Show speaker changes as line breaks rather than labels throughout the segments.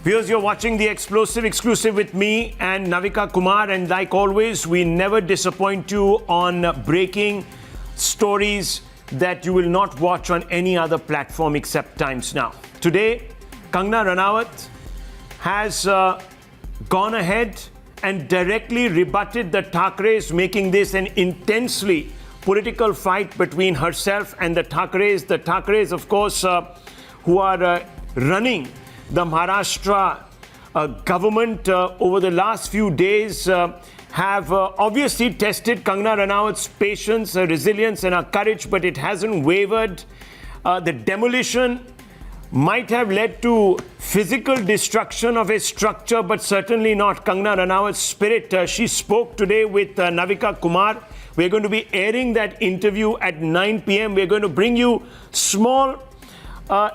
Viewers, you're watching The Explosive Exclusive with me and Navika Kumar, and like always, we never disappoint you on breaking stories that you will not watch on any other platform except Times Now. Today, Kangana Ranaut has gone ahead and directly rebutted the Thackeray's, making this an intensely political fight between herself and the Thackeray's. The Thackeray's, of course, who are running the Maharashtra government over the last few days have obviously tested Kangana Ranaut's patience, her resilience and her courage, but it hasn't wavered. The demolition might have led to physical destruction of a structure, but certainly not Kangana Ranaut's spirit. She spoke today with Navika Kumar. We're going to be airing that interview at 9 p.m. We're going to bring you small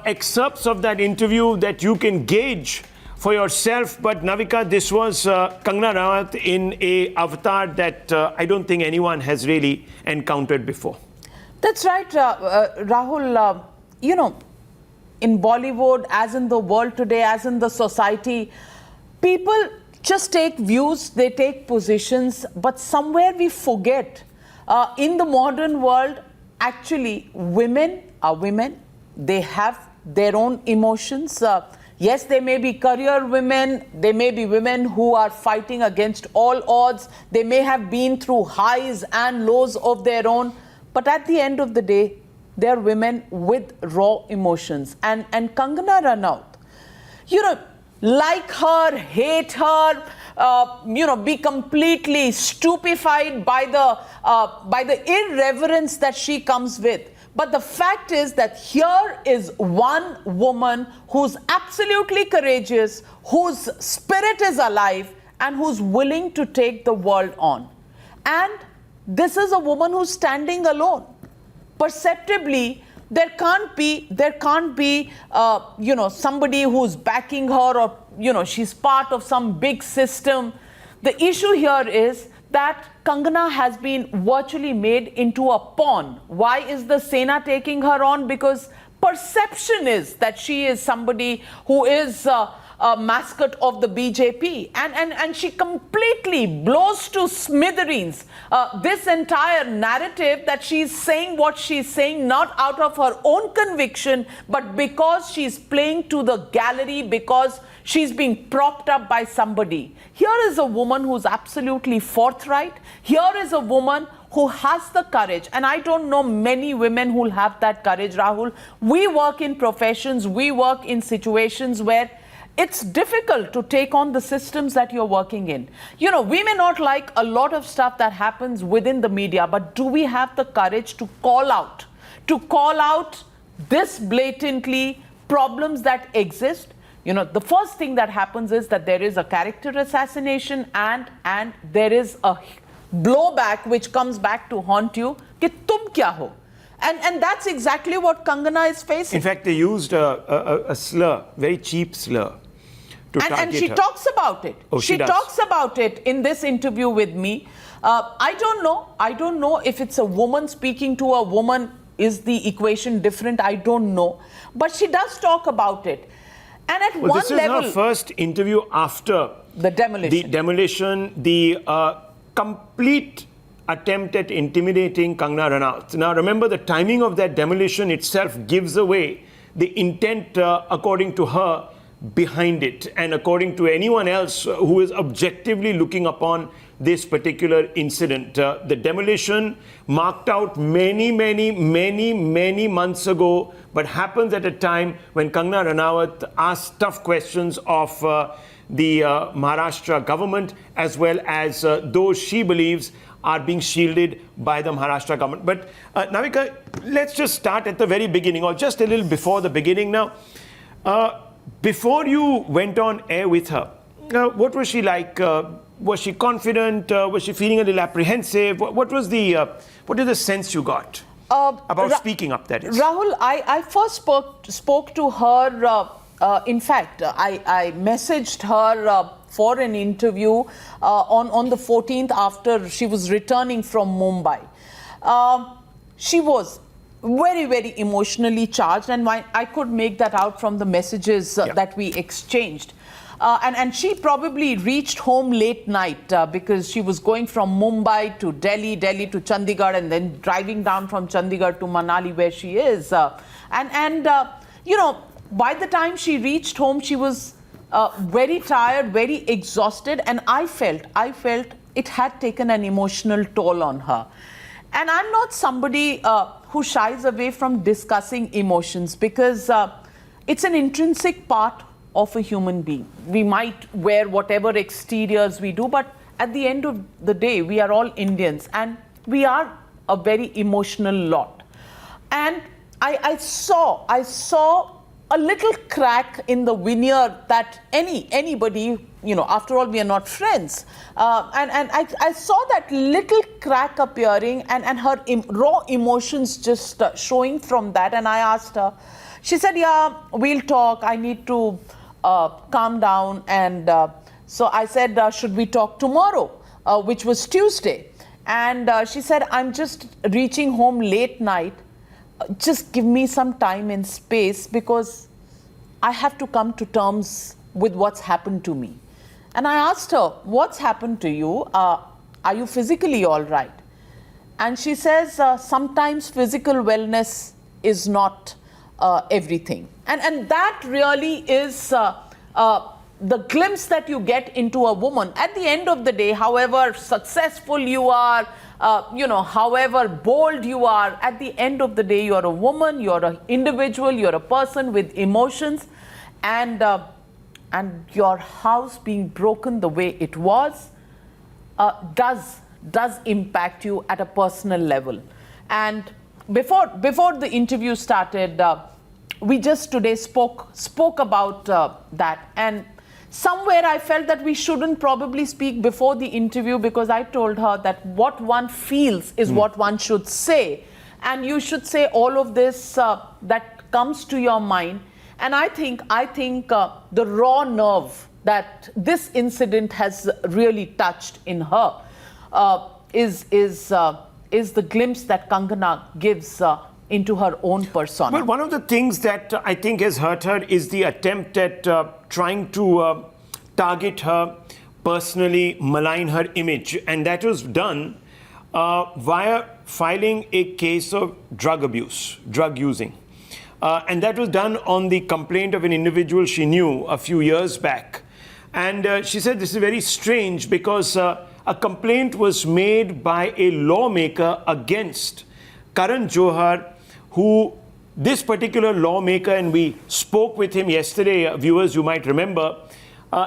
excerpts of that interview that you can gauge for yourself. But Navika, this was Kangana Ranaut in a avatar that I don't think anyone has really encountered before.
That's right, Rahul. You know, in Bollywood, as in the world today, as in the society, people just take views, they take positions, but somewhere we forget. In the modern world, actually, women are women. They have their own emotions. Yes, they may be career women. They may be women who are fighting against all odds. They may have been through highs and lows of their own. But at the end of the day, they're women with raw emotions. And Kangana Ranaut, you know, like her, hate her, be completely stupefied by the irreverence that she comes with. But the fact is that here is one woman who's absolutely courageous, whose spirit is alive, and who's willing to take the world on. And this is a woman who's standing alone. Perceptibly, there can't be somebody who's backing her, or she's part of some big system. The issue here is that Kangana has been virtually made into a pawn. Why is the Sena taking her on? Because perception is that she is somebody who is a mascot of the BJP, and she completely blows to smithereens this entire narrative that she's saying what she's saying, not out of her own conviction, but because she's playing to the gallery, because she's being propped up by somebody. Here is a woman who's absolutely forthright. Here is a woman who has the courage, and I don't know many women who'll have that courage, Rahul. We work in professions, we work in situations where it's difficult to take on the systems that you're working in. You know, we may not like a lot of stuff that happens within the media, but do we have the courage to call out this blatantly problems that exist? You know, the first thing that happens is that there is a character assassination and there is a blowback which comes back to haunt you. Ki tum kya ho? And that's exactly what Kangana is facing.
In fact, they used a slur, very cheap slur, to target
and she
her.
Talks about it.
Oh, she does.
Talks about it in this interview with me. I don't know if it's a woman speaking to a woman. Is the equation different? I don't know. But she does talk about it. And at one
this is
level,
her first interview after
the demolition.
The complete attempt at intimidating Kangana Ranaut. Now, remember, the timing of that demolition itself gives away the intent, according to her, behind it, and according to anyone else who is objectively looking upon this particular incident. The demolition marked out many months ago, but happens at a time when Kangana Ranaut asks tough questions of the Maharashtra government, as well as those she believes are being shielded by the Maharashtra government. But Navika, let's just start at the very beginning, or just a little before the beginning now. Before you went on air with her, what was she like? Was she confident? Was she feeling a little apprehensive? What is the sense you got about speaking up, that is?
Rahul, I first spoke to her. In fact, I messaged her for an interview on the 14th after she was returning from Mumbai. She was very, very emotionally charged, and I could make that out from the messages that we exchanged. And she probably reached home late night because she was going from Mumbai to Delhi, Delhi to Chandigarh, and then driving down from Chandigarh to Manali, where she is. You know, by the time she reached home, she was very tired, very exhausted, and I felt it had taken an emotional toll on her. And I'm not somebody who shies away from discussing emotions because it's an intrinsic part of a human being. We might wear whatever exteriors we do, but at the end of the day, we are all Indians and we are a very emotional lot. And I saw a little crack in the veneer that anybody, you know, after all, we are not friends. And I saw that little crack appearing and her raw emotions just showing from that. And I asked her, she said, yeah, we'll talk. I need to calm down. And so I said, should we talk tomorrow, which was Tuesday? And she said, I'm just reaching home late night. Just give me some time and space because I have to come to terms with what's happened to me. And I asked her, what's happened to you? Are you physically all right? And she says, sometimes physical wellness is not everything. And that really is the glimpse that you get into a woman. At the end of the day, however successful you are, you know, however bold you are, at the end of the day, you're a woman, you're an individual, you're a person with emotions, and your house being broken the way it was does impact you at a personal level. And before the interview started, we just today spoke about that, and somewhere I felt that we shouldn't probably speak before the interview because I told her that what one feels is what one should say, and you should say all of this that comes to your mind. And I think the raw nerve that this incident has really touched in her is the glimpse that Kangana gives into her own persona.
Well, one of the things that I think has hurt her is the attempt at trying to target her personally, malign her image. And that was done via filing a case of drug abuse, drug using. And that was done on the complaint of an individual she knew a few years back. And she said this is very strange because a complaint was made by a lawmaker against Karan Johar, who this particular lawmaker, and we spoke with him yesterday, viewers, you might remember,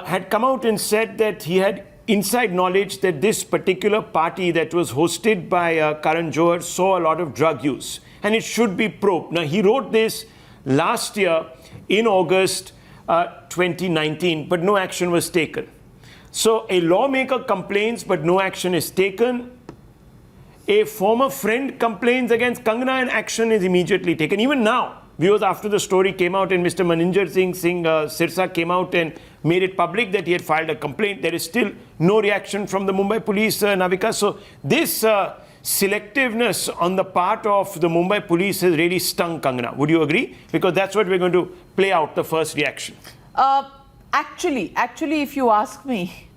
had come out and said that he had inside knowledge that this particular party that was hosted by Karan Johar saw a lot of drug use and it should be probed. Now, he wrote this last year in August 2019, but no action was taken. So a lawmaker complains, but no action is taken. A former friend complains against Kangana and action is immediately taken. Even now, viewers, after the story came out and Mr. Maninjar Singh Sirsa came out and made it public that he had filed a complaint, there is still no reaction from the Mumbai police, Navika. So this selectiveness on the part of the Mumbai police has really stung Kangana. Would you agree? Because that's what we're going to play out, the first reaction.
Actually, if you ask me,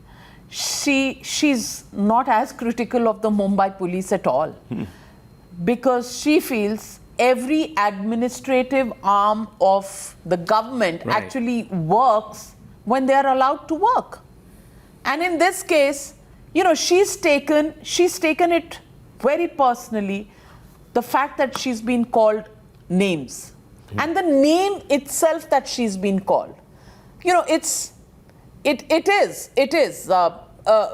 she's not as critical of the Mumbai police at all, because she feels every administrative arm of the government actually works when they are allowed to work. And in this case, you know, she's taken it very personally, the fact that she's been called names. And the name itself that she's been called, you know, it is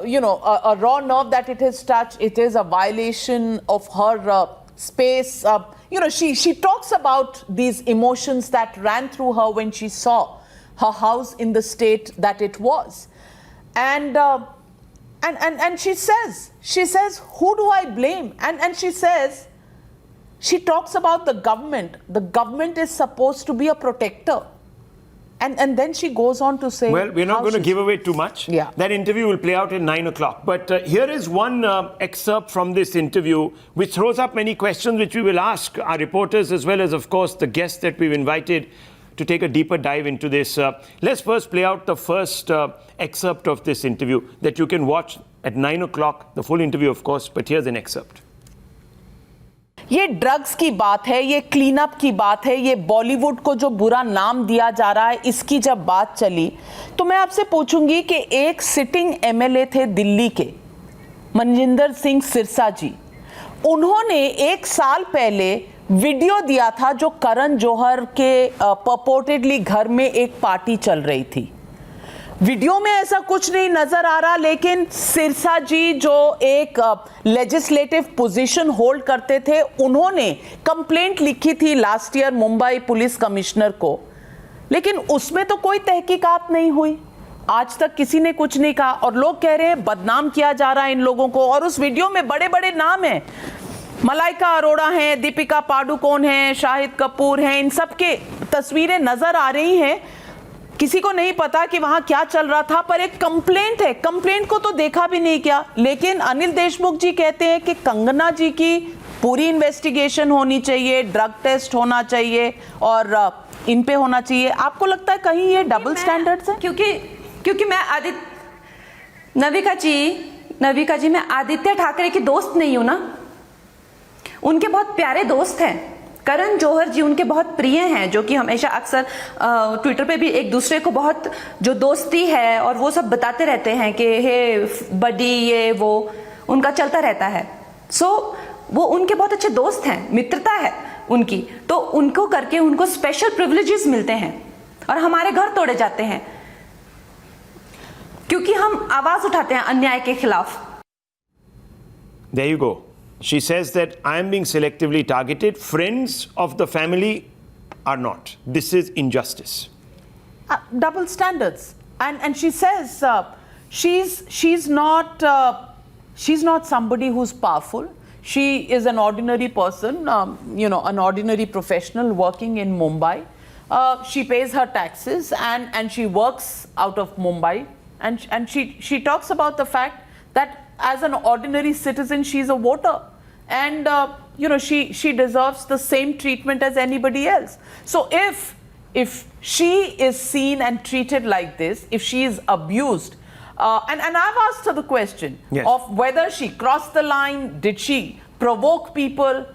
you know, a raw nerve that it has touched. It is a violation of her space. You know, she talks about these emotions that ran through her when she saw her house in the state that it was. And she says, who do I blame? And she talks about the government. The government is supposed to be a protector. And then she goes on to say...
Well, we're not going to give away too much.
Yeah.
That interview will play out at 9 o'clock. But here is one excerpt from this interview which throws up many questions which we will ask our reporters as well as, of course, the guests that we've invited to take a deeper dive into this. Let's first play out the first excerpt of this interview that you can watch at 9 o'clock. The full interview, of course, but here's an excerpt.
ये drugs की बात है, ये clean up की बात है, ये बॉलीवुड को जो बुरा नाम दिया जा रहा है, इसकी जब बात चली तो मैं आपसे पूछूंगी कि एक सिटिंग एमएलए थे दिल्ली के, मनजिंदर सिंह सिरसा जी, उन्होंने 1 साल पहले वीडियो दिया था जो करण जौहर के पर्पोर्टेडली घर में एक पार्टी चल रही थी। वीडियो में ऐसा कुछ नहीं नजर आ रहा, लेकिन सिरसा जी जो एक लेजिस्लेटिव पोजीशन होल्ड करते थे, उन्होंने कंप्लेंट लिखी थी last year Mumbai police commissioner को, लेकिन उसमें तो कोई तहकीकात नहीं हुई, आज तक किसी ने कुछ नहीं कहा और लोग कह रहे हैं बदनाम किया जा रहा है इन लोगों को। और उस वीडियो में बड़े बड़े नाम हैं, मलाइका अरोड़ा हैं, दीपिका पादुकोण हैं, शाहिद कपूर हैं, इन सब के तस्वीरें नजर आ रही हैं। किसी को नहीं पता कि वहां क्या चल रहा था, पर एक कंप्लेंट है, कंप्लेंट को तो देखा भी नहीं किया। लेकिन अनिल देशमुख जी कहते हैं कि कंगना जी की पूरी इन्वेस्टिगेशन होनी चाहिए, ड्रग टेस्ट होना चाहिए और इन पे होना चाहिए। आपको लगता है कहीं ये डबल स्टैंडर्ड्स हैं?
क्योंकि मैं नविका जी मैं आदित्य ठाकरे की दोस्त नहीं हूं ना, उनके बहुत प्यारे दोस्त हैं। करण जौहर जी उनके बहुत प्रिय हैं, जो कि हमेशा अक्सर ट्विटर पे भी एक दूसरे को बहुत जो दोस्ती है और वो सब बताते रहते हैं कि हे बडी, ये वो उनका चलता रहता है। सो वो उनके बहुत अच्छे दोस्त हैं, मित्रता है उनकी, तो उनको करके उनको स्पेशल प्रिविलेजेस मिलते हैं और हमारे घर तोड़े जाते हैं क्योंकि हम आवाज उठाते हैं अन्याय के खिलाफ।
There you go. She says that I am being selectively targeted. Friends of the family are not. This is injustice.
Double standards. And she says she's not somebody who's powerful. She is an ordinary person, an ordinary professional working in Mumbai. She pays her taxes and she works out of Mumbai. And she talks about the fact that as an ordinary citizen, she's a voter, and she deserves the same treatment as anybody else. So if she is seen and treated like this, if she is abused, and I've asked her the question of whether she crossed the line, did she provoke people,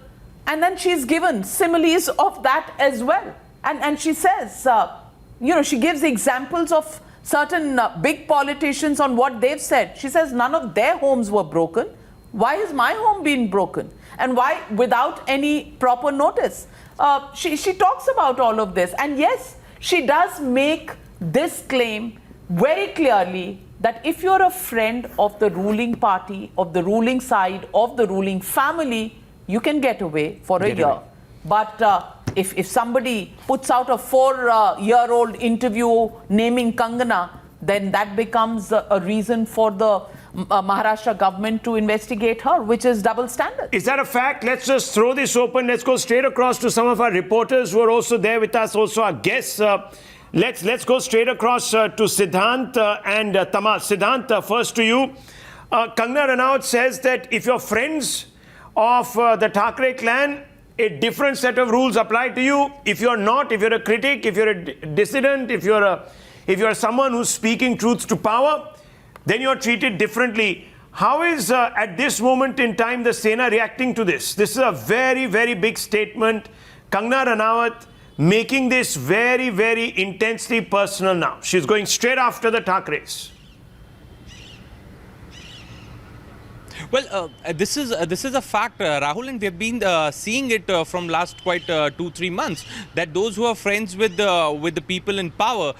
and then she's given similes of that as well, and she says, she gives examples of certain big politicians on what they've said. She says none of their homes were broken. Why has my home been broken? And why without any proper notice? She talks about all of this. And yes, she does make this claim very clearly that if you're a friend of the ruling party, of the ruling side, of the ruling family, you can get away for a year. But if somebody puts out a 4-year-old interview naming Kangana, then that becomes a reason for the Maharashtra government to investigate her, which is double standard.
Is that a fact? Let's just throw this open. Let's go straight across to some of our reporters who are also there with us, also our guests. Let's go straight across to Siddhant and Tamal. Siddhant, first to you. Kangana Ranaut says that if you're friends of the Thackeray clan, a different set of rules apply to you. If you're not, if you're a critic, if you're a dissident, if you're someone who's speaking truths to power, then you're treated differently. How is at this moment in time the Sena reacting to this? This is a very, very big statement. Kangana Ranaut making this very, very intensely personal now. She's going straight after the Thackerays.
Well, this is a fact, Rahul, and we have been seeing it from last quite 2-3 months, that those who are friends with the people in power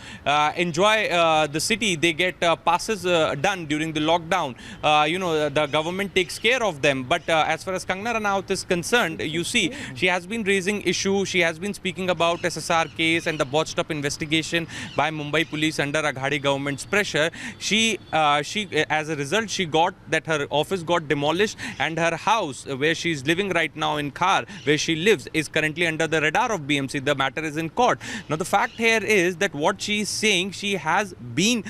enjoy the city. They get passes done during the lockdown. The government takes care of them. But as far as Kangana Ranaut is concerned, you see, she has been raising issues. She has been speaking about SSR case and the botched up investigation by Mumbai police under Aghadi government's pressure. She as a result, she got that her office got got demolished, and her house where she is living right now in Khar, where she lives, is currently under the radar of BMC. The matter is in court. Now the fact here is that what she is saying, she has been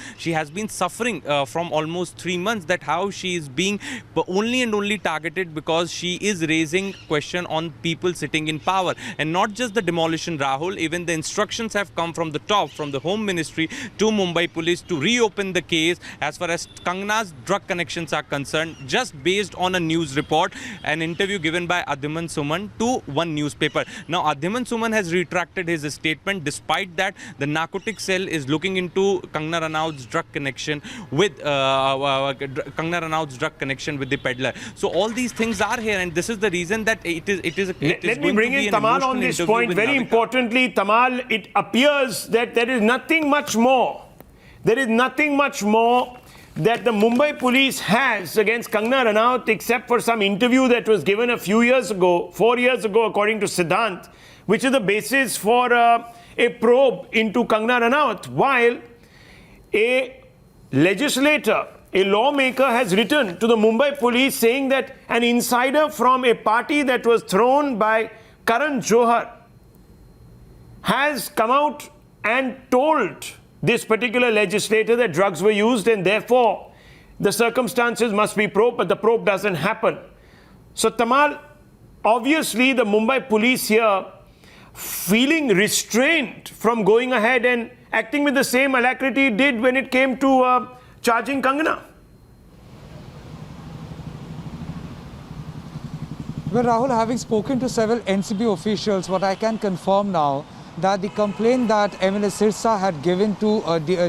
suffering from almost 3 months, that how she is being only and only targeted because she is raising question on people sitting in power. And not just the demolition, Rahul, even the instructions have come from the top, from the Home Ministry to Mumbai Police to reopen the case as far as Kangana's drug connections are concerned, just based on a news report, an interview given by Adhiman Suman to one newspaper. Now Adhiman Suman has retracted his statement. Despite that, the narcotic cell is looking into Kangana Ranaut's drug connection with the peddler. So all these things are here, and this is the reason that it is
Let me bring in Tamal on this point. Very importantly, Tamal, it appears that there is nothing much more. There is nothing much more that the Mumbai police has against Kangana Ranaut, except for some interview that was given a few years ago, 4 years ago, according to Siddhant, which is the basis for a probe into Kangana Ranaut, while a legislator, a lawmaker has written to the Mumbai police saying that an insider from a party that was thrown by Karan Johar has come out and told this particular legislator that drugs were used and therefore the circumstances must be probed, but the probe doesn't happen. So Tamal, obviously the Mumbai police here feeling restrained from going ahead and acting with the same alacrity it did when it came to charging Kangana.
Well, Rahul, having spoken to several NCB officials, what I can confirm now that the complaint that MLA Sirsa had given to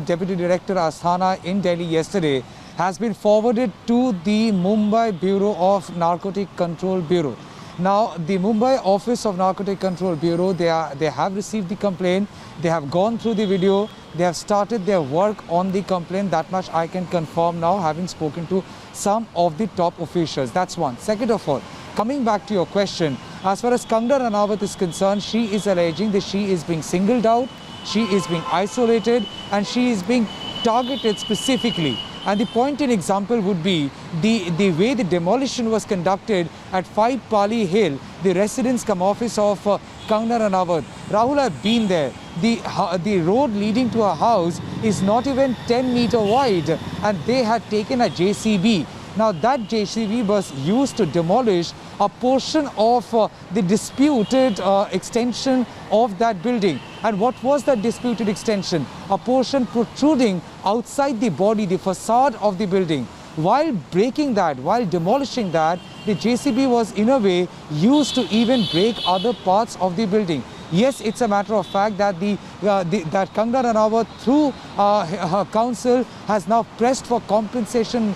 Deputy Director Asthana in Delhi yesterday has been forwarded to the Mumbai Bureau of Narcotic Control Bureau. Now, the Mumbai Office of Narcotic Control Bureau, they have received the complaint, they have gone through the video, they have started their work on the complaint. That much I can confirm now, having spoken to some of the top officials. That's one. Second of all, coming back to your question, as far as Kangana Ranaut is concerned, she is alleging that she is being singled out, she is being isolated, and she is being targeted specifically. And the point in example would be the way the demolition was conducted at 5 Pali Hill, the residence cum office of Kangana Ranaut. Rahul, I've been there. The road leading to her house is not even 10 meter wide, and they had taken a JCB. Now that JCB was used to demolish a portion of the disputed extension of that building. And what was that disputed extension? A portion protruding outside the body, the facade of the building. While breaking that, while demolishing that, the JCB was in a way used to even break other parts of the building. Yes, it's a matter of fact that that Kangana Ranaut, through her counsel, has now pressed for compensation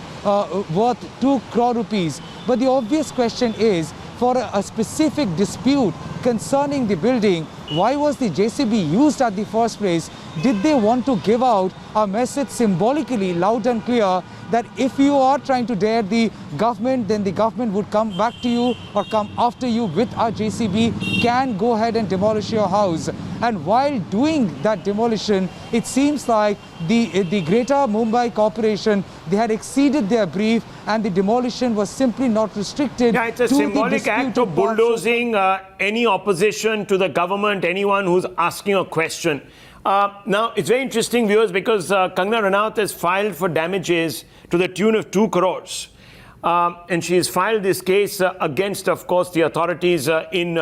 worth 2 crore rupees. But the obvious question is, for a specific dispute concerning the building, why was the JCB used at the first place? Did they want to give out a message symbolically, loud and clear, that if you are trying to dare the government, then the government would come back to you or come after you with a JCB, can go ahead and demolish your house? And while doing that demolition, it seems like the Greater Mumbai Corporation, they had exceeded their brief, and the demolition was simply not restricted.
Yeah, it's a symbolic act of bulldozing any opposition to the government, anyone who's asking a question. Now, it's very interesting, viewers, because Kangana Ranaut has filed for damages to the tune of 2 crores. And she has filed this case against, of course, the authorities in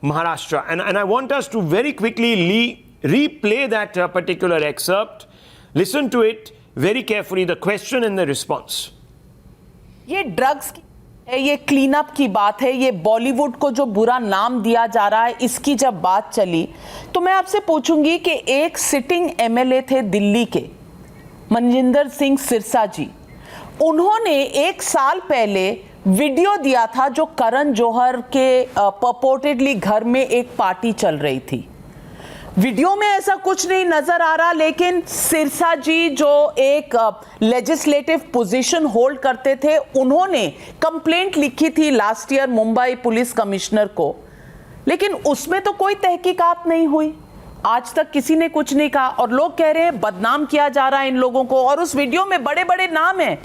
Maharashtra. And I want us to very quickly replay that particular excerpt. Listen to it very carefully, the question and the response.
ये drugs की है, ये clean up की बात है, ये बॉलीवुड को जो बुरा नाम दिया जा रहा है, इसकी जब बात चली तो मैं आपसे पूछूंगी कि एक सिटिंग एमएलए थे दिल्ली के, मनजिंदर सिंह सिरसा जी, उन्होंने 1 साल पहले वीडियो दिया था जो करण जौहर के पर्पोर्टेडली घर में एक पार्टी चल रही थी. वीडियो में ऐसा कुछ नहीं नजर आ रहा, लेकिन सिरसा जी जो एक लेजिस्लेटिव पोजीशन होल्ड करते थे, उन्होंने कंप्लेंट लिखी थी last year Mumbai police commissioner को, लेकिन उसमें तो कोई तहकीकात नहीं हुई. आज तक किसी ने कुछ नहीं कहा और लोग कह रहे हैं बदनाम किया जा रहा है इन लोगों को. और उस वीडियो में बड़े बड़े नाम हैं,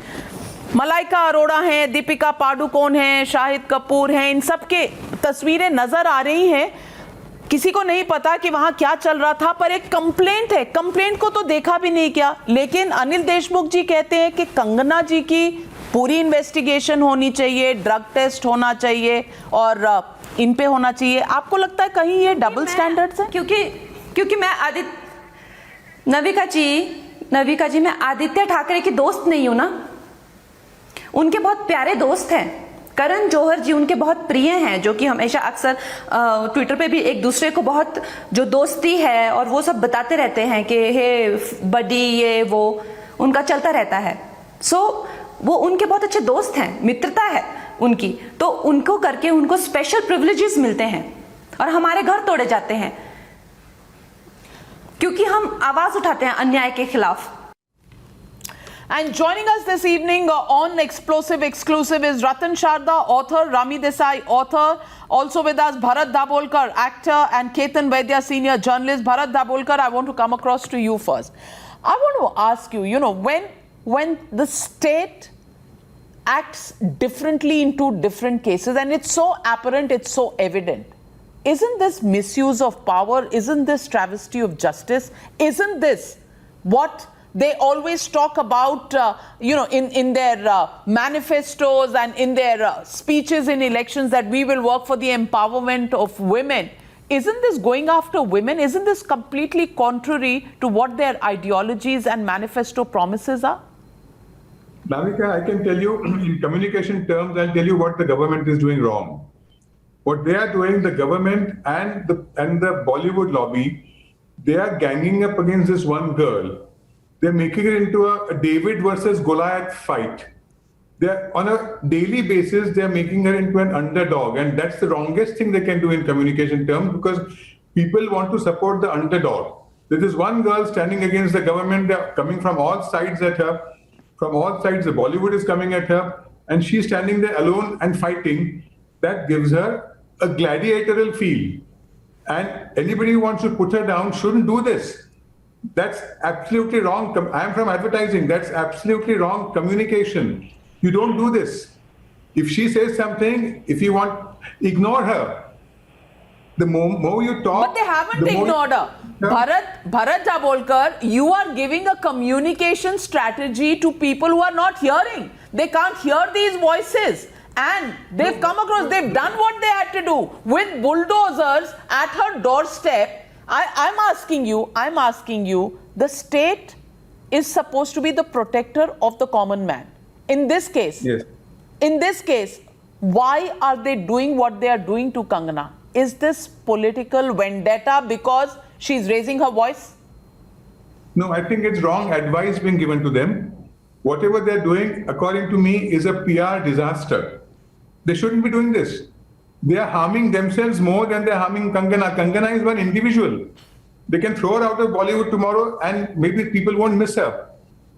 मलाइका अरोड़ा हैं, दीपिका पादुकोण हैं, शाहिद कपूर हैं, इन सब के तस्वीरें नजर आ रही हैं। किसी को नहीं पता कि वहां क्या चल रहा था, पर एक कंप्लेंट है, कंप्लेंट को तो देखा भी नहीं किया। लेकिन अनिल देशमुख जी कहते हैं कि कंगना जी की पूरी इन्वेस्टिगेशन होनी चाहिए, ड्रग टेस्ट होना चाहिए और इन पे होना चाहिए। आपको लगता है कहीं ये डबल स्टैंडर्ड्स है?
क्योंकि मैं नविका जी मैं आदित्य ठाकरे की दोस्त नहीं हूं ना। उनके बहुत प्यारे दोस्त हैं। करण जौहर जी उनके बहुत प्रिय हैं, जो कि हमेशा अक्सर ट्विटर पे भी एक दूसरे को बहुत जो दोस्ती है और वो सब बताते रहते हैं कि हे बडी, ये वो उनका चलता रहता है। वो उनके बहुत अच्छे दोस्त हैं, मित्रता है उनकी, तो उनको करके उनको स्पेशल प्रिविलेजेस मिलते हैं और हमारे घर तोड़े जाते हैं क्योंकि हम आवाज उठाते हैं अन्याय के खिलाफ।
And joining us this evening on Explosive Exclusive is Ratan Sharda, author, Rami Desai, author. Also with us, Bharat Dabholkar, actor, and Ketan Vaidya, senior journalist. Bharat Dabholkar, I want to come across to you first. I want to ask you, when the state acts differently in two different cases, and it's so apparent, it's so evident, isn't this misuse of power? Isn't this travesty of justice? Isn't this what they always talk about, in their manifestos and in their speeches in elections, that we will work for the empowerment of women? Isn't this going after women? Isn't this completely contrary to what their ideologies and manifesto promises are?
Navika, I can tell you in communication terms, I'll tell you what the government is doing wrong. What they are doing, the government and the Bollywood lobby, they are ganging up against this one girl. They're making it into a David versus Goliath fight. They're on a daily basis, they're making her into an underdog. And that's the wrongest thing they can do in communication terms, because people want to support the underdog. There is one girl standing against the government. They're coming from all sides at her. From all sides, the Bollywood is coming at her. And she's standing there alone and fighting. That gives her a gladiatorial feel. And anybody who wants to put her down shouldn't do this. That's absolutely wrong. I am from advertising. That's absolutely wrong communication. You don't do this. If she says something, if you want, ignore her. The more you talk...
But they haven't ignored her. Bharat Dabholkar, you are giving a communication strategy to people who are not hearing. They can't hear these voices. And they've come across, they've done what they had to do with bulldozers at her doorstep. I'm asking you, the state is supposed to be the protector of the common man. In this case,
yes.
In this case, why are they doing what they are doing to Kangana? Is this political vendetta because she's raising her voice?
No, I think it's wrong advice being given to them. Whatever they're doing, according to me, is a PR disaster. They shouldn't be doing this. They are harming themselves more than they're harming Kangana. Kangana is one individual. They can throw her out of Bollywood tomorrow and maybe people won't miss her.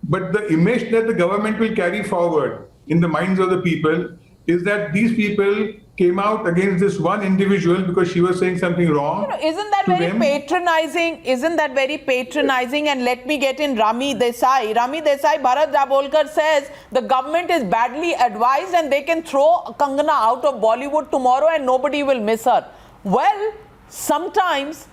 But the image that the government will carry forward in the minds of the people is that these people came out against this one individual because she was saying something wrong.
Isn't that very patronizing? Isn't that very patronizing? And let me get in Rami Desai. Rami Desai, Bharat Dabholkar says the government is badly advised and they can throw Kangana out of Bollywood tomorrow and nobody will miss her. Well, sometimes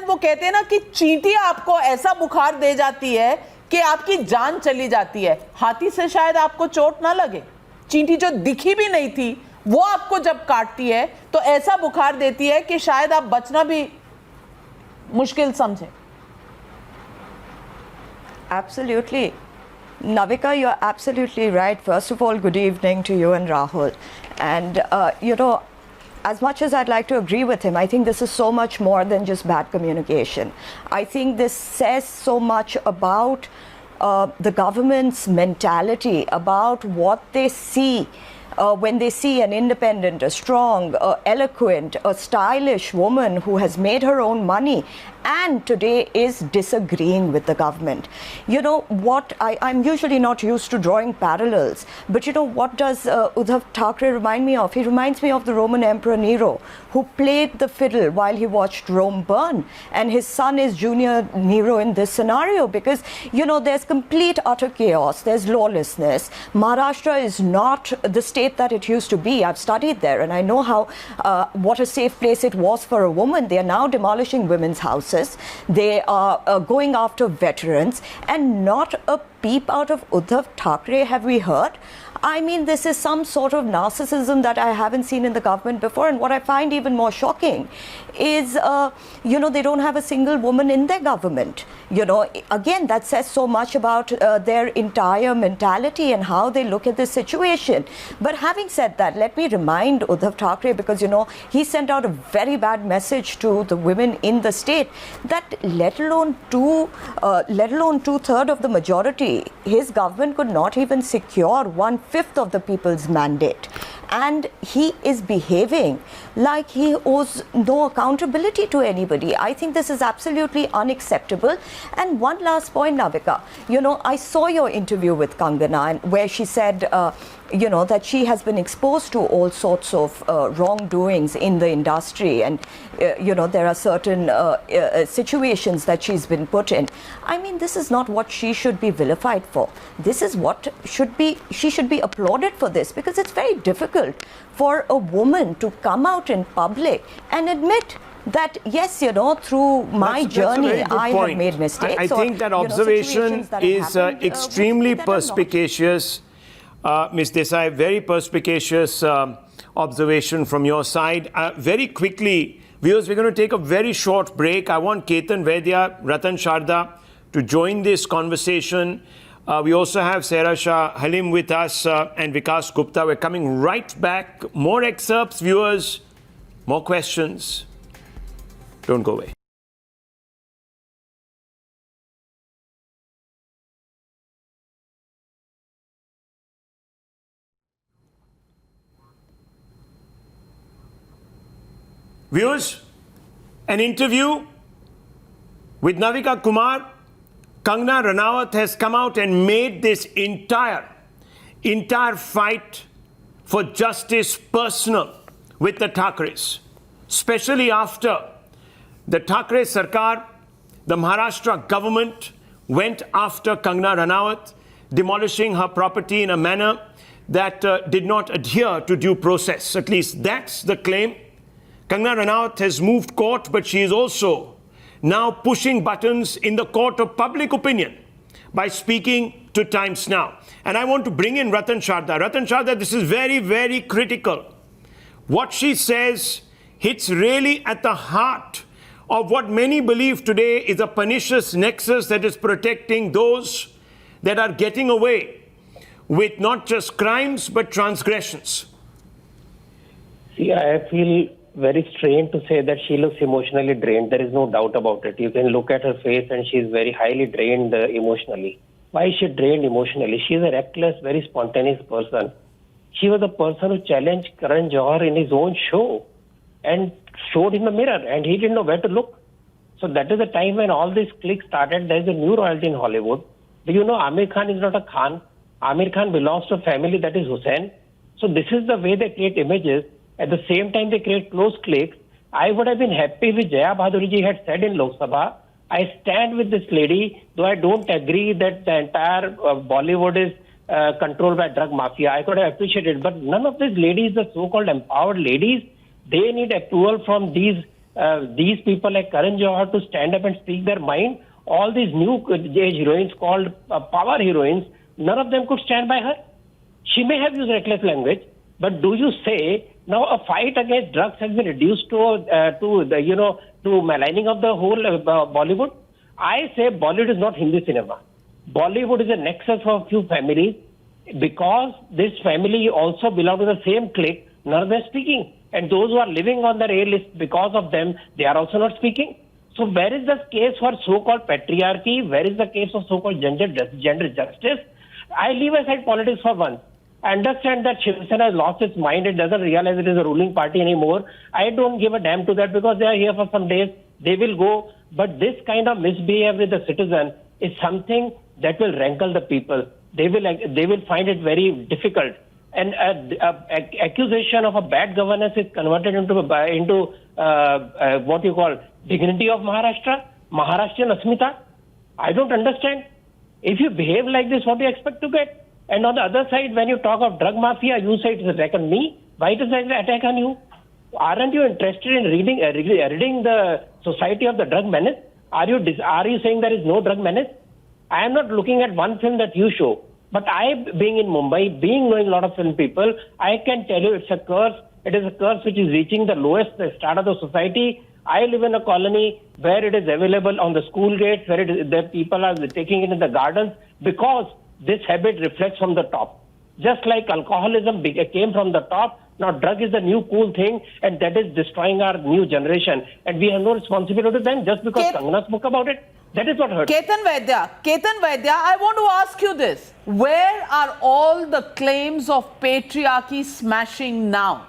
वो कहते हैं ना कि चींटियां आपको ऐसा बुखार दे जाती है कि आपकी जान चली जाती है। हाथी से शायद आपको चोट ना लगे, चींटी जो दिखी भी नहीं थी वो आपको जब काटती है तो ऐसा बुखार देती है कि शायद आप बचना भी मुश्किल समझें।
Absolutely. Navika, you're absolutely right. First of all, good evening to you and Rahul. And, as much as I'd like to agree with him, I think this is so much more than just bad communication. I think this says so much about the government's mentality, about what they see when they see an independent, a strong, eloquent, a stylish woman who has made her own money and today is disagreeing with the government. You know what, I'm usually not used to drawing parallels, but you know what does Uddhav Thackeray remind me of? He reminds me of the Roman Emperor Nero, who played the fiddle while he watched Rome burn, and his son is Junior Nero in this scenario, because you know there's complete utter chaos, there's lawlessness. Maharashtra is not the state that it used to be. I've studied there and I know how what a safe place it was for a woman. They are now demolishing women's houses. They are going after veterans, and not a peep out of Uddhav Thackeray have we heard. I mean, this is some sort of narcissism that I haven't seen in the government before. And what I find even more shocking is, you know, they don't have a single woman in their government. You know, again, that says so much about their entire mentality and how they look at this situation. But having said that, let me remind Uddhav Thackeray, because, you know, he sent out a very bad message to the women in the state that let alone two-thirds of the majority, his government could not even secure 1/5 of the people's mandate. And he is behaving like he owes no accountability to anybody. I think this is absolutely unacceptable. And one last point, Navika, you know, I saw your interview with Kangana, and where she said, you know, that she has been exposed to all sorts of wrongdoings in the industry, and you know, there are certain situations that she's been put in. I mean, this is not what she should be vilified for. This is what she should be applauded for this, because it's very difficult for a woman to come out in public and admit that, yes, you know, through my journey, I have made mistakes.
I think that observation is extremely perspicacious. Ms. Desai, very perspicacious observation from your side. Very quickly, viewers, we're going to take a very short break. I want Ketan Vaidya, Ratan Sharda to join this conversation. We also have Sarah Shah Halim with us and Vikas Gupta. We're coming right back. More excerpts, viewers, more questions. Don't go away. Viewers, an interview with Navika Kumar. Kangana Ranaut has come out and made this entire fight for justice personal with the Thackeray's, especially after the Thackeray Sarkar, the Maharashtra government, went after Kangana Ranaut, demolishing her property in a manner that did not adhere to due process. At least that's the claim. Kangana Ranaut has moved court, but she is also now pushing buttons in the court of public opinion by speaking to Times Now. And I want to bring in Ratan Sharda. Ratan Sharda, this is very, very critical. What she says hits really at the heart of what many believe today is a pernicious nexus that is protecting those that are getting away with not just crimes but transgressions.
See, I feel very strange to say that she looks emotionally drained. There is no doubt about it. You can look at her face and she is very highly drained emotionally. Why is she drained emotionally? She is a reckless, very spontaneous person. She was a person who challenged Karan Johar in his own show and showed him a mirror, and he didn't know where to look. So that is the time when all this clique started. There is a new royalty in Hollywood. Do you know Amir Khan is not a Khan? Amir Khan belongs to a family that is Hussain. So this is the way they create images. At the same time, they create close cliques. I would have been happy if Jaya Bahaduri ji had said in Lok Sabha, I stand with this lady, though I don't agree that the entire Bollywood is controlled by drug mafia. I could have appreciated, but none of these ladies, the so-called empowered ladies, they need approval from these people like Karan Johar to stand up and speak their mind. All these new age heroines called power heroines, none of them could stand by her. She may have used reckless language, but do you say now a fight against drugs has been reduced to maligning of the whole Bollywood? I say Bollywood is not Hindi cinema. Bollywood is a nexus of a few families. Because this family also belong to the same clique, none of them speaking. And those who are living on the A list, because of them, they are also not speaking. So where is the case for so-called patriarchy? Where is the case of so-called gender justice? I leave aside politics for once. I understand that Shiv Sena has lost its mind. It doesn't realize it is a ruling party anymore. I don't give a damn to that because they are here for some days. They will go. But this kind of misbehavior with the citizen is something that will rankle the people. They will find it very difficult. And accusation of a bad governance is converted into what you call dignity of Maharashtra, Maharashtrian Asmita. I don't understand. If you behave like this, what do you expect to get? And on the other side, when you talk of drug mafia, you say it is attack on me. Why does it attack on you? Aren't you interested in reading the Society of the Drug Menace? Are you saying there is no drug menace? I am not looking at one film that you show. But I, being in Mumbai, knowing a lot of film people, I can tell you it's a curse. It is a curse which is reaching the lowest start of the society. I live in a colony where it is available on the school gates, where the people are taking it in the gardens because this habit reflects from the top. Just like alcoholism came from the top, now drug is the new cool thing and that is destroying our new generation. And we have no responsibility to them just because Kangana spoke about it. That is what hurts.
Ketan Vaidya, I want to ask you this. Where are all the claims of patriarchy smashing now?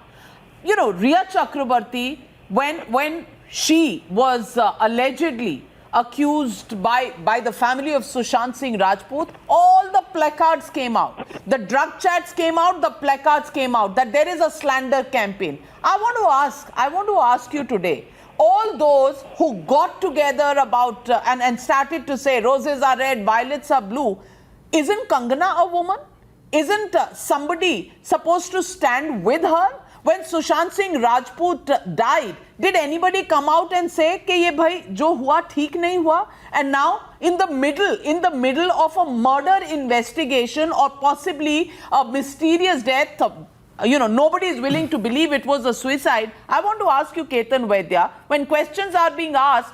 You know, Rhea Chakrabarti, when she was allegedly accused by the family of Sushant Singh Rajput, all the placards came out. The drug chats came out, the placards came out, that there is a slander campaign. I want to ask you today, all those who got together about and started to say roses are red, violets are blue, isn't Kangana a woman? Isn't somebody supposed to stand with her? When Sushant Singh Rajput died, did anybody come out and say कि ये भाई जो हुआ ठीक नहीं हुआ? And now in the middle of a murder investigation or possibly a mysterious death, nobody is willing to believe it was a suicide. I want to ask you, Ketan Vaidya, when questions are being asked,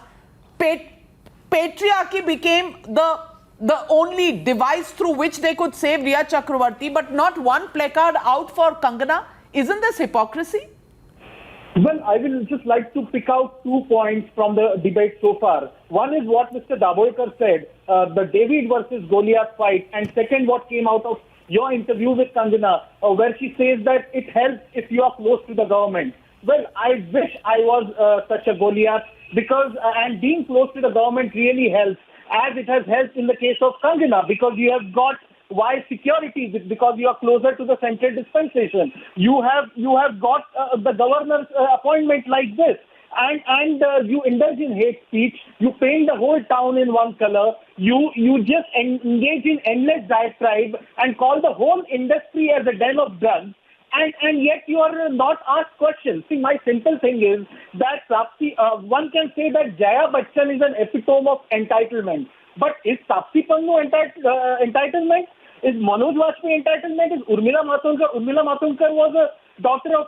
patriarchy became the only device through which they could save Rhea Chakrabarti, but not one placard out for Kangana. Isn't this hypocrisy?
Well, I will just like to pick out 2 points from the debate so far. One is what Mr. Daboikar said, the David versus Goliath fight, and second, what came out of your interview with Kangana, where she says that it helps if you are close to the government. Well, I wish I was such a Goliath because, and being close to the government really helps, as it has helped in the case of Kangana, because you have got why security? Because you are closer to the central dispensation. You have got the governor's appointment like this, and you indulge in hate speech. You paint the whole town in one color. You just engage in endless diatribe and call the whole industry as a den of drugs. And yet you are not asked questions. See, my simple thing is that one can say that Jaya Bachchan is an epitome of entitlement. But is Taapsee Pannu entitlement? Is Manoj Vajpayee entitlement? Is Urmila Matondkar? Urmila Matondkar was a daughter of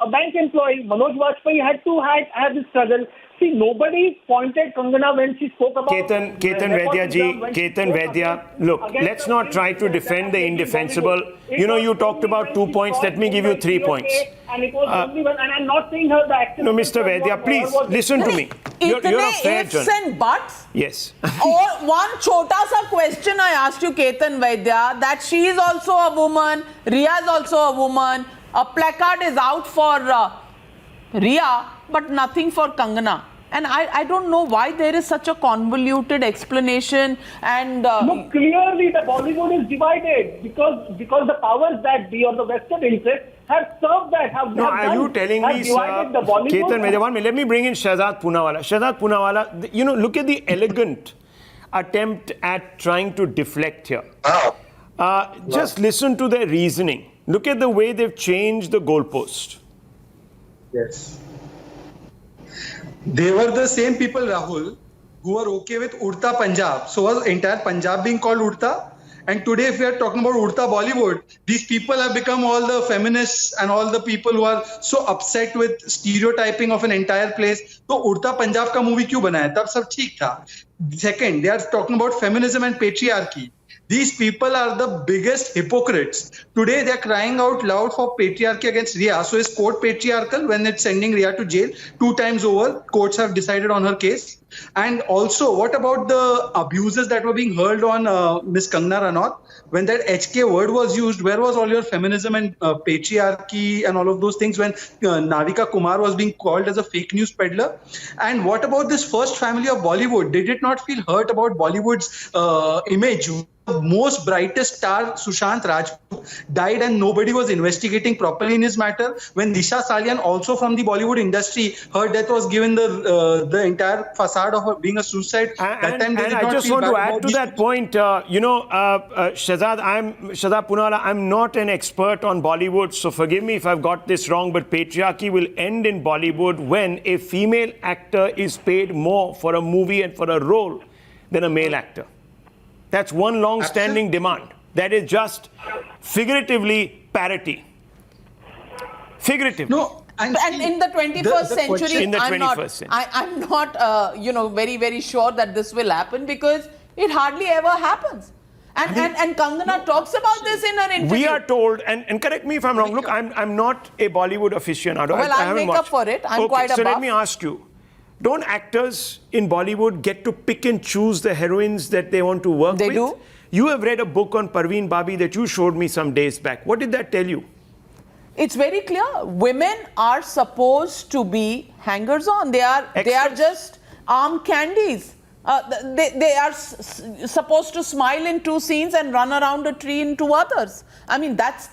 a bank employee. Manoj Vajpayee had to have this struggle. See, nobody pointed Kangana when she spoke about...
Ketan Vaidya, look, let's not try to defend the indefensible. You talked about 2 points. Let me give you 3 points.
And it was only one, and I'm not saying her the activist...
No, Mr. Vaidya, please, listen to me. You're a fair
ifs
journalist.
and buts?
Yes.
Or one chota sa question I asked you, Ketan Vaidya, that she is also a woman, Rhea is also a woman, a placard is out for Rhea, but nothing for Kangana. And I don't know why there is such a convoluted explanation. And
no, clearly the Bollywood is divided because the powers that be or the Western interests have served that.
Are you telling me, sir? Ketan Vaidya, 1 minute. Let me bring in Shehzad Poonawalla. Shehzad Poonawalla, look at the elegant attempt at trying to deflect here. Just listen to their reasoning. Look at the way they've changed the goalpost.
Yes. They were the same people, Rahul, who were okay with Udta Punjab. So was entire Punjab being called Udta? And today, if we are talking about Udta Bollywood, these people have become all the feminists and all the people who are so upset with stereotyping of an entire place. So Udta Punjab ka movie क्यों बनाया? तब सब ठीक था. Second, they are talking about feminism and patriarchy. These people are the biggest hypocrites. Today, they're crying out loud for patriarchy against Rhea. So is court patriarchal when it's sending Rhea to jail 2 times over? Courts have decided on her case. And also, what about the abuses that were being hurled on Miss Kangana Ranaut? When that HK word was used, where was all your feminism and patriarchy and all of those things when Navika Kumar was being called as a fake news peddler? And what about this first family of Bollywood? Did it not feel hurt about Bollywood's image? Most brightest star Sushant Rajput died and nobody was investigating properly in his matter. When Disha Salian, also from the Bollywood industry, her death was given the entire facade of her being a suicide. That time they did
I
not
just
feel
want to
bad
add
about
to
these
that point, Shahzad Poonawalla, I'm not an expert on Bollywood, so forgive me if I've got this wrong, but patriarchy will end in Bollywood when a female actor is paid more for a movie and for a role than a male actor. That's one long-standing demand. That is just figuratively parity. Figuratively.
No,
And in the 21st century,
In the
I'm
21st century.
I'm not, very, very sure that this will happen because it hardly ever happens. And Kangana talks about this in her interview.
We are told, and correct me if I'm wrong, look, I'm not a Bollywood aficionado.
Well,
I
I'll
haven't
make up
watched.
for it. I'm
okay,
quite a
so let
buff.
me ask you, don't actors in Bollywood get to pick and choose the heroines that they want to work
They
with?
do.
You have read a book on Parveen Babi that you showed me some days back. What did that tell you?
It's very clear. Women are supposed to be hangers-on. They are
Extras.
just arm candies. They are supposed to smile in 2 scenes and run around a tree in 2 others. I mean, that's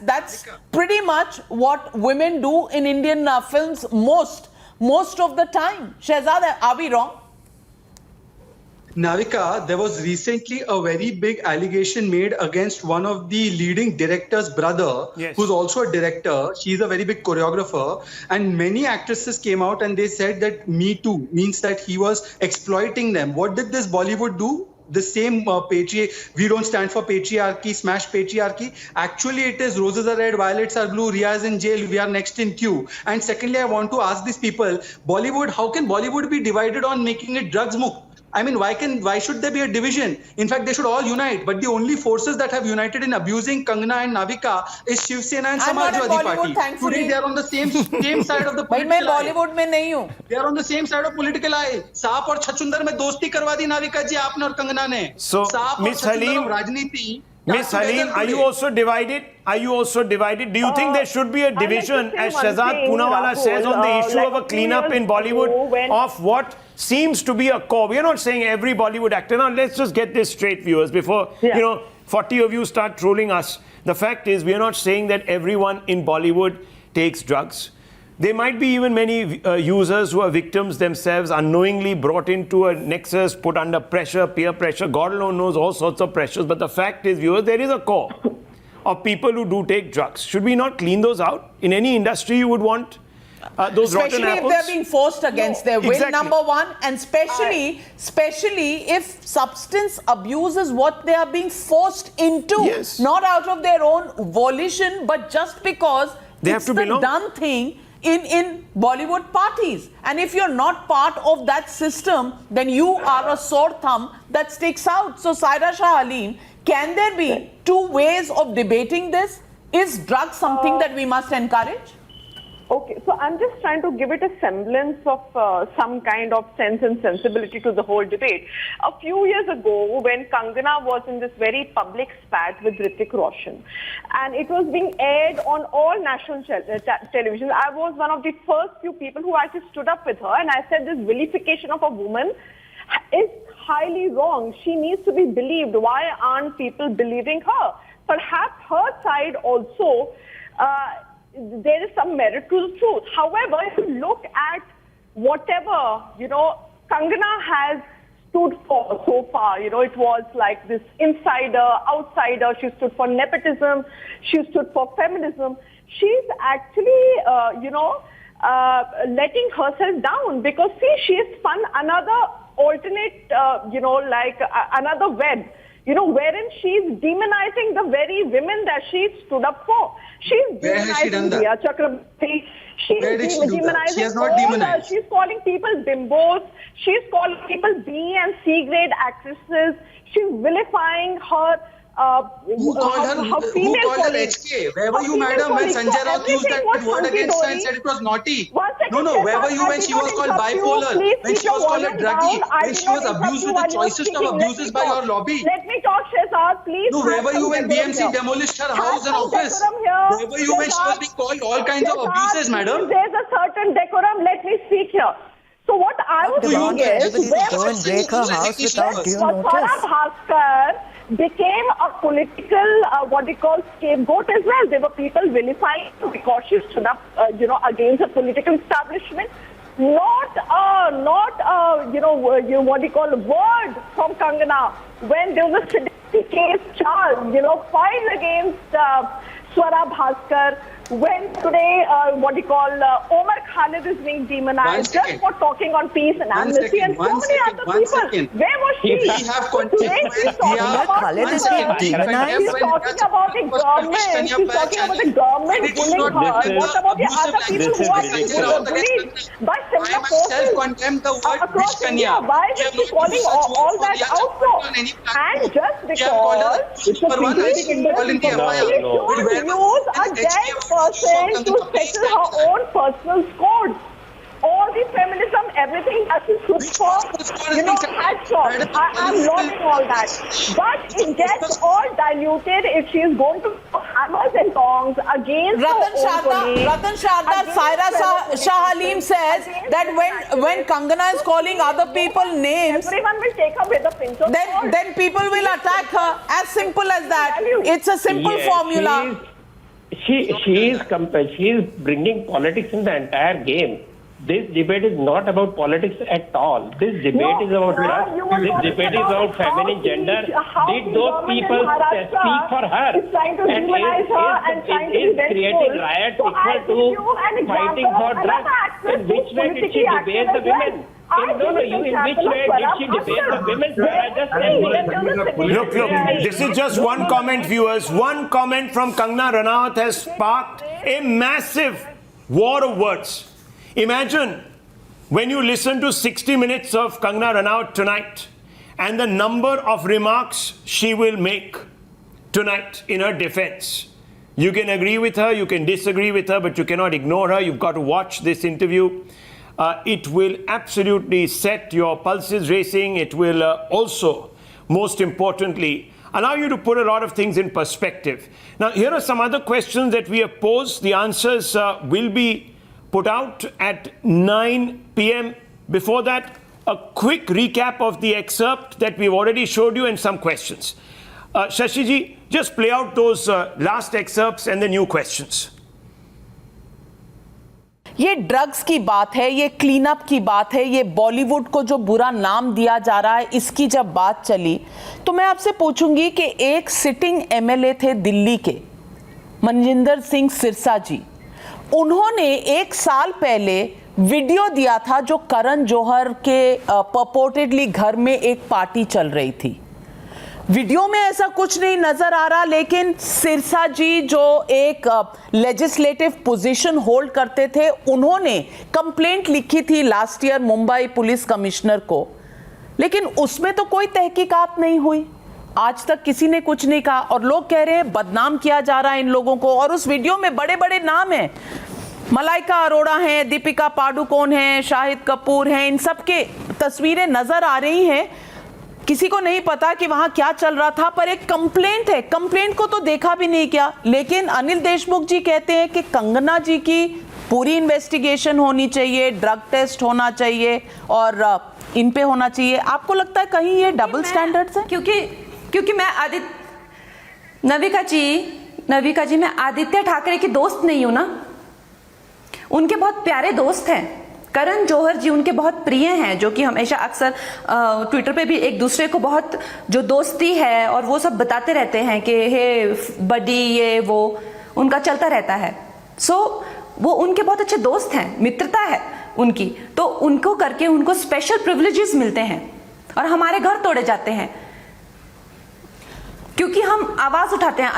pretty much what women do in Indian films most of the time. Shehzad, are we wrong?
Navika, there was recently a very big allegation made against one of the leading director's brother,
Yes.
who's also a director. She's a very big choreographer. And many actresses came out and they said that Me Too means that he was exploiting them. What did this Bollywood do? The same we don't stand for patriarchy, smash patriarchy. Actually, it is roses are red, violets are blue, Rhea is in jail, we are next in queue. And secondly, I want to ask these people, Bollywood, how can Bollywood be divided on making it drugs mukh? I mean, why should there be a division? In fact, they should all unite. But the only forces that have united in abusing Kangana and Navika is Shiv Sena and
I'm not in
Samajwadi
Bollywood,
Party.
thankfully.
Today, they are on the same side of the
भाई मैं
political aisle.
Bollywood में नहीं हूँ.
They are on the same side of political aisle. सांप और छछूंदर में दोस्ती करवा दी नाविका जी आपने और कंगना ने.
So,
सांप और
Miss
छछूंदर
Halim-
of राजनीति.
Miss Halim, are you also divided? Are you also divided? Do you think there should be a division, as Shahzad Poonawalla says, on the issue of a cleanup in Bollywood of what seems to be a core? We are not saying every Bollywood actor. Now, let's just get this straight, viewers, before 40 of you start trolling us. The fact is, we are not saying that everyone in Bollywood takes drugs. There might be even many users who are victims themselves, unknowingly brought into a nexus, put under pressure, peer pressure. God alone knows all sorts of pressures. But the fact is, viewers, there is a core of people who do take drugs. Should we not clean those out? In any industry, you would want those rotten
Especially if
apples?
they're being forced against their will,
Exactly.
number one, and especially if substance abuse is what they are being forced into,
Yes.
not out of their own volition, but just because
They have
it's
to
the
belong.
done thing in Bollywood parties. And if you're not part of that system, then you are a sore thumb that sticks out. So, Saira Shah Halim, can there be 2 ways of debating this? Is drugs something that we must encourage?
Okay, so I'm just trying to give it a semblance of some kind of sense and sensibility to the whole debate. A few years ago, when Kangana was in this very public spat with Hrithik Roshan, and it was being aired on all national television, I was one of the first few people who actually stood up with her, and I said this vilification of a woman is highly wrong. She needs to be believed. Why aren't people believing her? Perhaps her side also there is some merit to the truth. However, if you look at whatever, Kangana has stood for so far, it was like this insider, outsider. She stood for nepotism. She stood for feminism. She's actually, letting herself down because, see, she has spun another alternate, another web. Wherein she's demonizing the very women that she stood up for. She's
Where has she done
demonizing
that?
Riya Chakraborty.
Where did she do that? She has not demonized.
She's calling people bimbos. She's calling people B and C grade actresses. She's vilifying her
Who called her HK? Where were you, madam, when Sanjay Raut used that word against her and said it was naughty? No, where were you when she was called bipolar, when she was called a druggie, when she was abused with the choicest of abuses by your lobby?
Let me talk, Shehzad, please.
No, where were you when BMC demolished her house and office? Where were you when she was being called all kinds of abuses, madam?
There's a certain decorum. Let me speak here. So what I was saying is,
go and break her house without due notice.
Swara Bhaskar became a political scapegoat as well. There were people vilifying to be cautious to the, against the political establishment. Not a word from Kangana when there was a seditious case charged, filed against Swara Bhaskar. When today, Omar Khalid is being demonized just for talking on peace and amnesty, and so many other people. Where was she?
We have consequences.
Khalid is being demonized.
She's talking about the government. She's talking about the government bullying her. What about the other people who are bullied by similar forces across India? Why is she calling all that out for? And just because it's a strategic industry, she should use a dead person to settle her own personal scores. All the feminism, everything that she stood for, hats off. I'm lauding all that. But it gets all diluted if she is going to hammers and tongs against
Ratan Sharda, Saira Shah Halim says that when Kangana is calling other people names,
everyone will take her with a pinch of salt.
Then people will attack her. As simple as that. It's a simple formula.
She is bringing politics in the entire game. This debate is not about politics at all. This debate is about trust. This debate is about feminine gender. Did those people speak for her? And is creating riots equal to fighting for drugs? In which way did she debate the women? In which way did she debate the women?
Look, this is just one comment, viewers. One comment from Kangana Ranaut has sparked a massive war of words. Imagine when you listen to 60 minutes of Kangana Ranaut tonight and the number of remarks she will make tonight in her defense. You can agree with her, you can disagree with her, but you cannot ignore her. You've got to watch this interview. It will absolutely set your pulses racing. It will also, most importantly, allow you to put a lot of things in perspective. Now, here are some other questions that we have posed. The answers will be put out at 9 p.m. Before that, a quick recap of the excerpt that we've already showed you and some questions. Shashiji, just play out those last excerpts and the new questions.
ये drugs की बात है, ये clean up की बात है, ये बॉलीवुड को जो बुरा नाम दिया जा रहा है, इसकी जब बात चली तो मैं आपसे पूछूंगी कि एक सिटिंग एमएलए थे दिल्ली के, मनजिंदर सिंह सिरसा जी, उन्होंने एक साल पहले वीडियो दिया था जो करण जौहर के पर्पोर्टेडली घर में एक पार्टी चल रही थी. वीडियो में ऐसा कुछ नहीं नजर आ रहा, लेकिन सिरसा जी जो एक लेजिस्लेटिव पोजीशन होल्ड करते थे, उन्होंने कंप्लेंट लिखी थी last year Mumbai police commissioner को, लेकिन उसमें तो कोई तहकीकात नहीं हुई. आज तक किसी ने कुछ नहीं कहा और लोग कह रहे हैं बदनाम किया जा रहा है इन लोगों को. और उस वीडियो में बड़े बड़े नाम हैं, मलाइका अरोड़ा हैं, दीपिका पादुकोण हैं, शाहिद कपूर हैं, इन सब के तस्वीरें नजर आ रही हैं. किसी को नहीं पता कि वहां क्या चल रहा था, पर एक कंप्लेंट है, कंप्लेंट को तो देखा भी नहीं किया. लेकिन अनिल देशमुख जी कहते हैं कि कंगना जी की पूरी इन्वेस्टिगेशन होनी चाहिए, ड्रग टेस्ट होना चाहिए और इन पे होना चाहिए. आपको लगता है कहीं ये डबल स्टैंडर्ड्स हैं?
क्योंकि मैं नविका जी मैं आदित्य ठाकरे की दोस्त नहीं हूं ना. उनके बहुत प्यारे दोस्त हैं. करण जौहर जी उनके बहुत प्रिय हैं, जो कि हमेशा अक्सर ट्विटर पे भी एक दूसरे को बहुत जो दोस्ती है और वो सब बताते रहते हैं कि हे बडी, ये वो उनका चलता रहता है. सो वो उनके बहुत अच्छे दोस्त हैं, मित्रता है उनकी, तो उनको करके उनको स्पेशल प्रिविलेजेस मिलते हैं और हमारे घर तोड़े जाते हैं क्योंकि हम आवाज उठाते हैं.